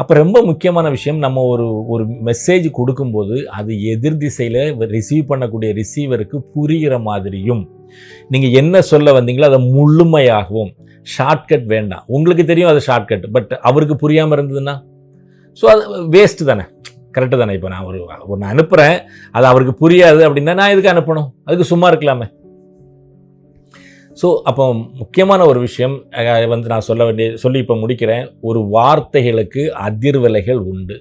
அப்போ ரொம்ப முக்கியமான விஷயம், நம்ம ஒரு ஒரு மெசேஜ் கொடுக்கும்போது அது எதிர் திசையில் ரிசீவ் பண்ணக்கூடிய ரிசீவருக்கு புரிகிற மாதிரியும், நீங்கள் என்ன சொல்ல வந்தீங்களோ அதை முழுமையாகவும், ஷார்ட்கட் வேண்டாம். உங்களுக்கு தெரியும் அது ஷார்ட்கட், பட் அவருக்கு புரியாமல் இருந்ததுன்னா ஸோ அது வேஸ்ட்டு தானே. கரெக்டு தானே. இப்போ நான் ஒன்று அனுப்புகிறேன், அது அவருக்கு புரியாது அப்படின்னா நான் எதுக்கு அனுப்பணும்? அதுக்கு சும்மா இருக்கலாமே. ஸோ அப்போ முக்கியமான ஒரு விஷயம் நான் சொல்லி இப்போ முடிக்கிறேன். ஒரு வார்த்தைகளுக்கு அதிர்வலைகள் உண்டு.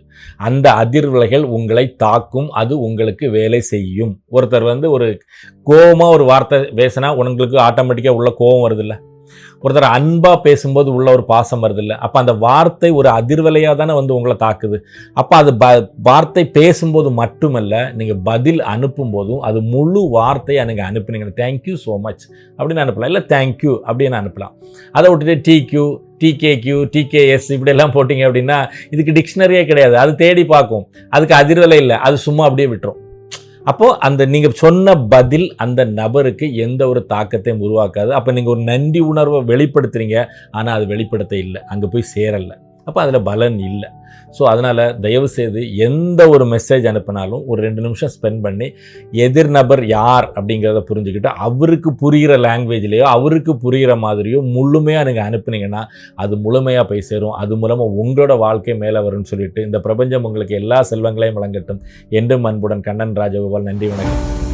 அந்த அதிர்வலைகள் உங்களை தாக்கும், அது உங்களுக்கு வேலை செய்யும். ஒருத்தர் ஒரு கோவமாக ஒரு வார்த்தை பேசினா உங்களுக்கு ஆட்டோமேட்டிக்காக உள்ள கோவம் வருதில்ல. ஒருத்தர் அன்பாக பேசும்போது உள்ள ஒரு பாசம் வருதில்ல. அப்போ அந்த வார்த்தை ஒரு அதிர்வலையாக தானே உங்களை தாக்குது. அப்போ அது வார்த்தை பேசும்போது மட்டுமல்ல, நீங்கள் பதில் அனுப்பும் போதும் அது முழு வார்த்தையை நீங்கள் அனுப்புனீங்க. தேங்க்யூ ஸோ மச் அப்படின்னு அனுப்பலாம், இல்லை தேங்க்யூ அப்படின்னு அனுப்பலாம். அதை விட்டுட்டு டிக்யூ, டிகேக்யூ, டிகேஎஸ் இப்படியெல்லாம் போட்டிங்க அப்படின்னா இதுக்கு டிக்ஷனரியே கிடையாது. அது தேடி பார்க்கும், அதுக்கு அதிர்வலை இல்லை, அது சும்மா அப்படியே விட்டுரும். அப்போது அந்த நீங்கள் சொன்ன பதில் அந்த நபருக்கு எந்த ஒரு தாக்கத்தையும் உருவாக்காது. அப்போ நீங்கள் ஒரு நன்றி உணர்வை வெளிப்படுத்துகிறீங்க, ஆனால் அது வெளிப்படுத்த இல்லை, அங்கே போய் சேரலை. அப்போ அதில் பலன் இல்லை. ஸோ அதனால் தயவுசெய்து எந்த ஒரு மெசேஜ் அனுப்பினாலும் ஒரு 2 நிமிஷம் ஸ்பெண்ட் பண்ணி எதிர் நபர் யார் அப்படிங்கிறத புரிஞ்சுக்கிட்டு அவருக்கு புரிகிற லாங்குவேஜ்லேயோ அவருக்கு புரிகிற மாதிரியோ முழுமையாக நீங்கள் அனுப்புனீங்கன்னா அது முழுமையாக போய் சேரும். அது மூலமாக உங்களோட வாழ்க்கை மேலே வரும்னு சொல்லிட்டு இந்த பிரபஞ்சம் உங்களுக்கு எல்லா செல்வங்களையும் வழங்கட்டும். என்றும் அன்புடன் கண்ணன் ராஜகோபால். நன்றி, வணக்கம்.